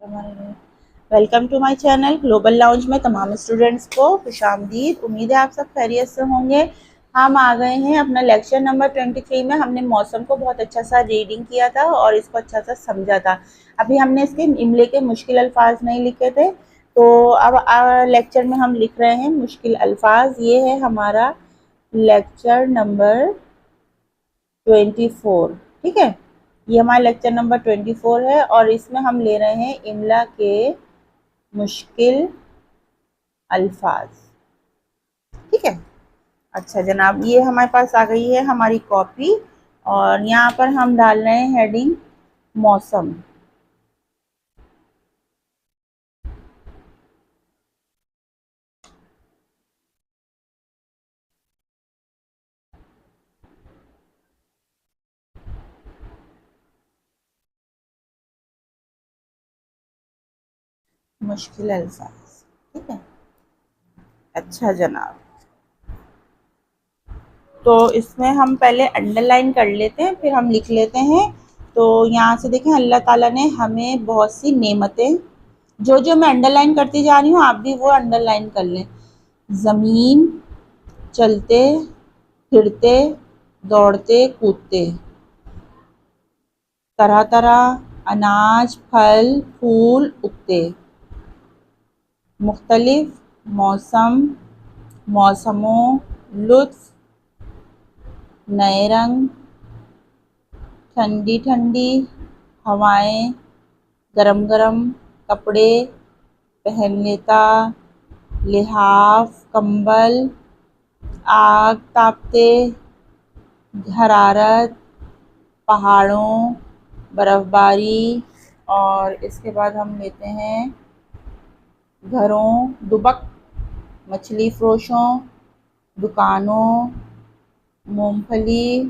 Welcome to my channel Global Lounge में तमाम students को खुशामदीद। उम्मीद है आप सब खैरियत से होंगे। हम आ गए हैं अपना लेक्चर नंबर 23 में। हमने मौसम को बहुत अच्छा सा रीडिंग किया था और इसको अच्छा सा समझा था। अभी हमने इसके इमले के मुश्किल अल्फाज नहीं लिखे थे, तो अब लेक्चर में हम लिख रहे हैं मुश्किल अल्फाज। ये है हमारा लेक्चर नंबर 24। ठीक है, ये हमारा लेक्चर नंबर 24 है और इसमें हम ले रहे हैं इमला के मुश्किल अल्फाज। ठीक है, अच्छा जनाब, ये हमारे पास आ गई है हमारी कॉपी और यहाँ पर हम डाल रहे हैं हेडिंग मौसम। मुश्किल अल्फाज, ठीक है। अच्छा जनाब, तो इसमें हम पहले अंडरलाइन कर लेते हैं, फिर हम लिख लेते हैं। तो यहाँ से देखें, अल्लाह ताला ने हमें बहुत सी नेमतें, जो जो मैं अंडरलाइन करती जा रही हूँ आप भी वो अंडरलाइन कर लें। ज़मीन, चलते फिरते, दौड़ते कूदते, तरह तरह अनाज फल फूल उगते, मुख्तलिफ मौसम मौसमों, लुत्फ, नए रंग, ठंडी ठंडी हवाएं, गरम गरम कपड़े पहन लेता, लिहाफ कंबल, आग तापते, हरारत, पहाड़ों, बर्फबारी। और इसके बाद हम लेते हैं घरों, दुबक, मछली फरोशों, दुकानों, मूंगफली,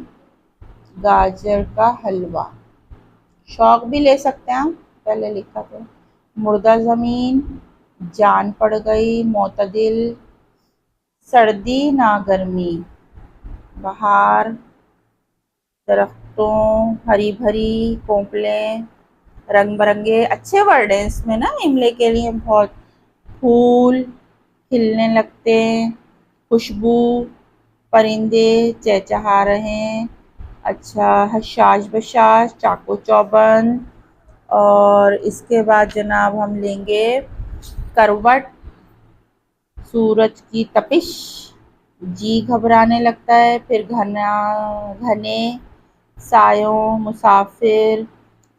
गाजर का हलवा। शौक भी ले सकते हैं हम, पहले लिखा था। मुर्दा ज़मीन, जान पड़ गई, मोतदिल, सर्दी ना गर्मी, बहार, दरख्तों, हरी भरी कोंपलें, रंग बिरंगे। अच्छे वर्ड हैं इसमें ना इमले के लिए बहुत। फूल खिलने लगते, खुशबू, परिंदे चहचहा रहे हैं। अच्छा, हशाश बशाश, चाको चौबंद। और इसके बाद जनाब हम लेंगे करवट, सूरज की तपिश, जी घबराने लगता है। फिर घना घने सायों, मुसाफिर,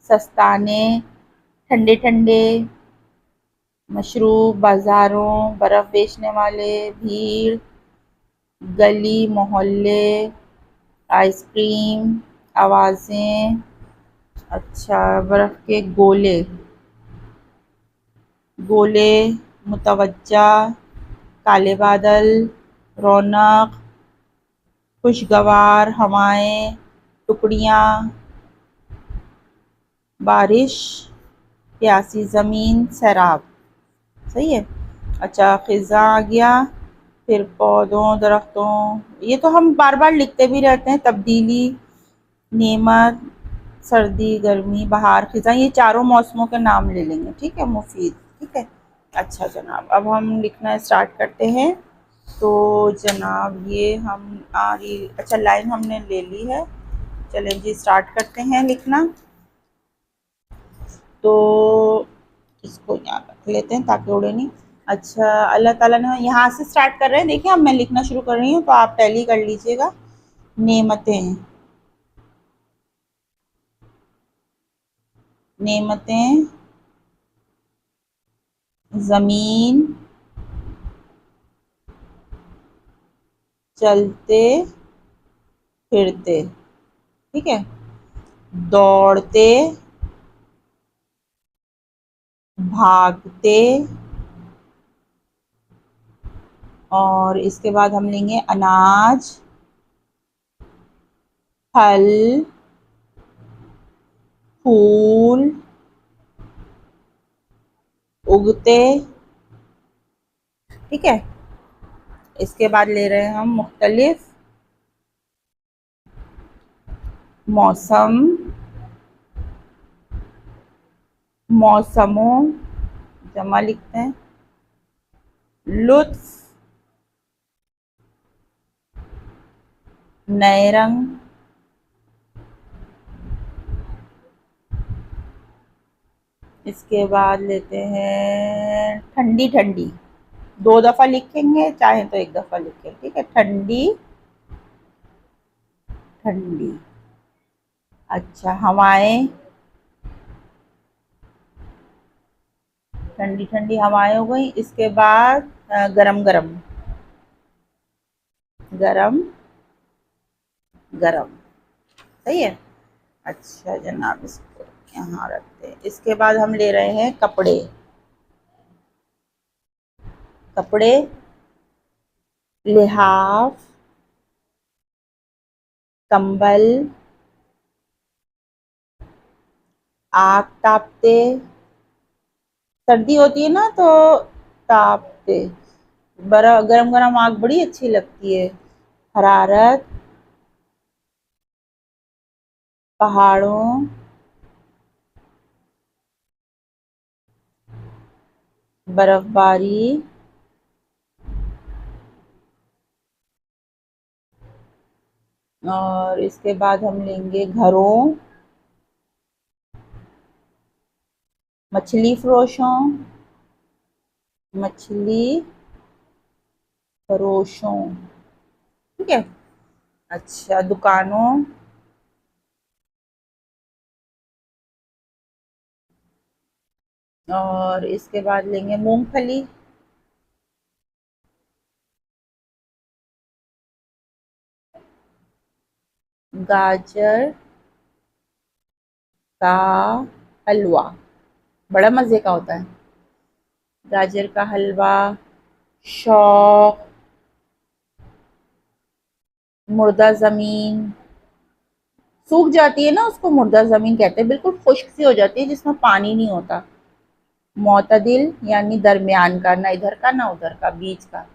सस्ताने, ठंडे ठंडे, मशरूब, बाज़ारों, बर्फ़ बेचने वाले, भीड़, गली मोहल्ले, आइसक्रीम, आवाज़ें। अच्छा, बर्फ़ के गोले गोले, मुतवज्जा, काले बादल, रौनक, खुशगवार हवाएं, टुकड़ियाँ, बारिश, प्यासी ज़मीन, सैराब। सही है। अच्छा, ख़िज़ा आ गया। फिर पौधों दरख्तों, ये तो हम बार बार लिखते भी रहते हैं। तब्दीली, नेमत, सर्दी गर्मी, बहार, ख़िज़ा, ये चारों मौसमों के नाम ले लेंगे। ठीक है, मुफीद। ठीक है। अच्छा जनाब, अब हम लिखना स्टार्ट करते हैं। तो जनाब ये हम अच्छा लाइन हमने ले ली है। चलें जी, स्टार्ट करते हैं लिखना। तो इसको यहाँ रख लेते हैं ताकि उड़े नहीं। अच्छा, अल्लाह ताला ने, यहाँ से स्टार्ट कर रहे हैं। देखिए, अब मैं लिखना शुरू कर रही हूँ तो आप टैली कर लीजिएगा। नेमतें, नेमतें, ज़मीन, चलते फिरते, ठीक है, दौड़ते, भागते। और इसके बाद हम लेंगे अनाज, फल, फूल, उगते। ठीक है, इसके बाद ले रहे हैं हम मुख्तलिफ मौसम मौसमों, जमा लिखते हैं। लुत्फ, नए रंग। इसके बाद लेते हैं ठंडी ठंडी। दो दफा लिखेंगे, चाहे तो एक दफा लिखें, ठीक है। ठंडी ठंडी। अच्छा, हवाएं, ठंडी ठंडी हवाएं हो गई। इसके बाद गरम गरम, गरम गरम। सही है। अच्छा जनाब, इसको यहाँ रखते हैं। इसके बाद हम ले रहे हैं कपड़े। कपड़े, लिहाफ, कंबल, आग तापते। सर्दी होती है ना तो तापते। गरम गरम आग बड़ी अच्छी लगती है। हरारत, पहाड़ों, बर्फबारी, और इसके बाद हम लेंगे घरों, मछली फरोशों, मछली फरोशों, ठीक है। अच्छा, दुकानों, और इसके बाद लेंगे मूंगफली, गाजर का हलवा, बड़ा मजे का होता है। गाजर का हलवा, शौक, मुर्दा जमीन। सूख जाती है ना, उसको मुर्दा जमीन कहते हैं, बिल्कुल खुश्क सी हो जाती है जिसमें पानी नहीं होता। मोतदिल यानी दरमियान का, ना इधर का ना उधर का, बीच का।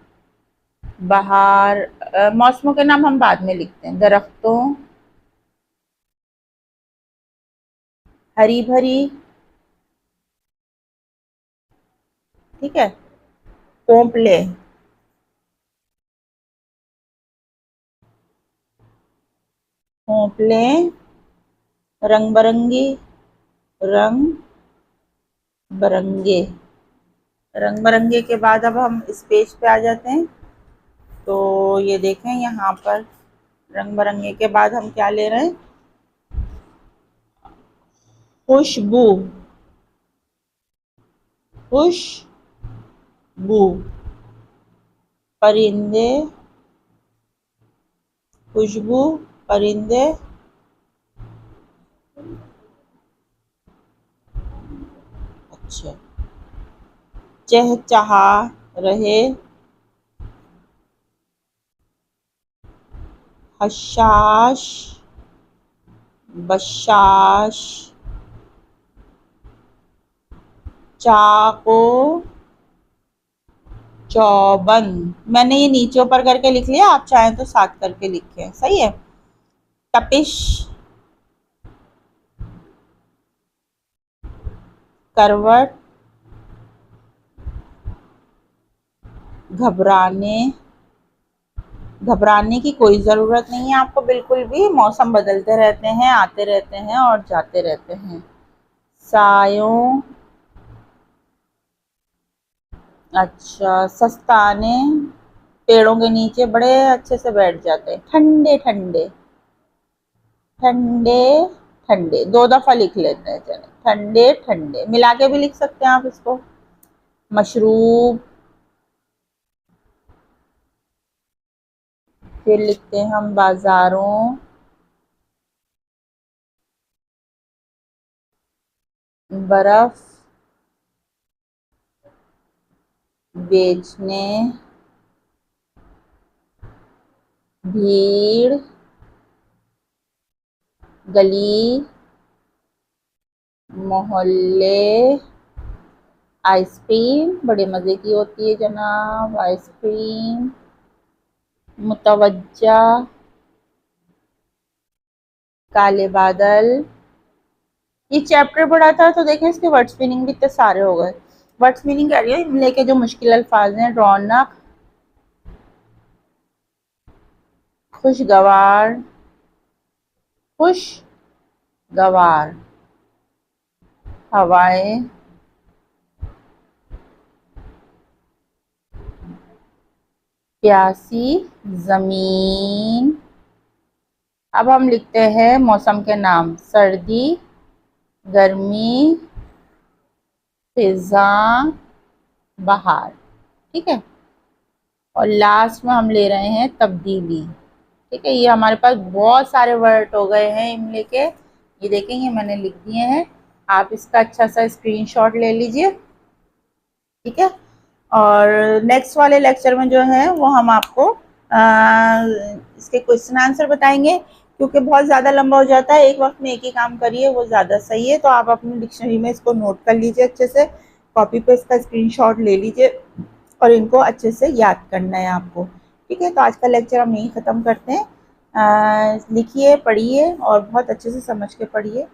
बहार, मौसमों के नाम हम बाद में लिखते हैं। दरख्तों, हरी भरी, ठीक है। पोंपले, पोंपले, रंग बिरंगी, रंग बरंगे। रंग बिरंगे के बाद अब हम इस पेज पे आ जाते हैं। तो ये देखें यहाँ पर, रंग बिरंगे के बाद हम क्या ले रहे हैं? खुशबू, खुशबू, परिंदे, खुशबू, परिंदे, अच्छा, चहचहा रहे, हशाश, बशाश, चाको, चौबंद। मैंने ये नीचे ऊपर करके लिख लिया, आप चाहें तो साथ करके लिखें, सही है। तपिश, करवट, घबराने। घबराने की कोई ज़रूरत नहीं है आपको, बिल्कुल भी। मौसम बदलते रहते हैं, आते रहते हैं और जाते रहते हैं। सायों, अच्छा, सस्ताने, पेड़ों के नीचे बड़े अच्छे से बैठ जाते हैं। ठंडे ठंडे, ठंडे ठंडे, दो दफा लिख लेते हैं, चले। ठंडे ठंडे मिला के भी लिख सकते हैं आप इसको। मशरूब, फिर लिखते हैं हम बाजारों, बर्फ बेचने, भीड़, गली, मोहल्ले, आइसक्रीम, बड़े मज़े की होती है जनाब आइसक्रीम, मुतवज्जा, काले बादल, ये चैप्टर पढ़ा था तो देखें इसके वर्ड्स मीनिंग भी इतने सारे हो गए। वर्ड्स मीनिंग कह रही है इमले के जो मुश्किल अल्फाज हैं, रौनक, खुशगवार, खुशगवार, हवाएं, प्यासी जमीन। अब हम लिखते हैं मौसम के नाम, सर्दी, गर्मी, फिजा, बहार। ठीक है। और लास्ट में हम ले रहे हैं तब्दीली। ठीक है, ये हमारे पास बहुत सारे वर्ड हो गए हैं इमले के। ये देखेंगे मैंने लिख दिए हैं, आप इसका अच्छा सा स्क्रीनशॉट ले लीजिए। ठीक है। और नेक्स्ट वाले लेक्चर में जो है वो हम आपको इसके क्वेश्चन आंसर बताएंगे, क्योंकि बहुत ज़्यादा लंबा हो जाता है, एक वक्त में एक ही काम करिए वो ज़्यादा सही है। तो आप अपनी डिक्शनरी में इसको नोट कर लीजिए, अच्छे से कॉपी पे इसका स्क्रीनशॉट ले लीजिए और इनको अच्छे से याद करना है आपको। ठीक है, तो आज का लेक्चर हम यहीं ख़त्म करते हैं। लिखिए, पढ़िए और बहुत अच्छे से समझ के पढ़िए।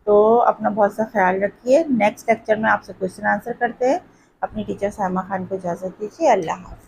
तो अपना बहुत सा ख्याल रखिए। नेक्स्ट लेक्चर में आपसे क्वेश्चन आंसर करते हैं। अपनी टीचर साइमा खान को इजाज़त दीजिए। अल्लाह हाफ़िज़।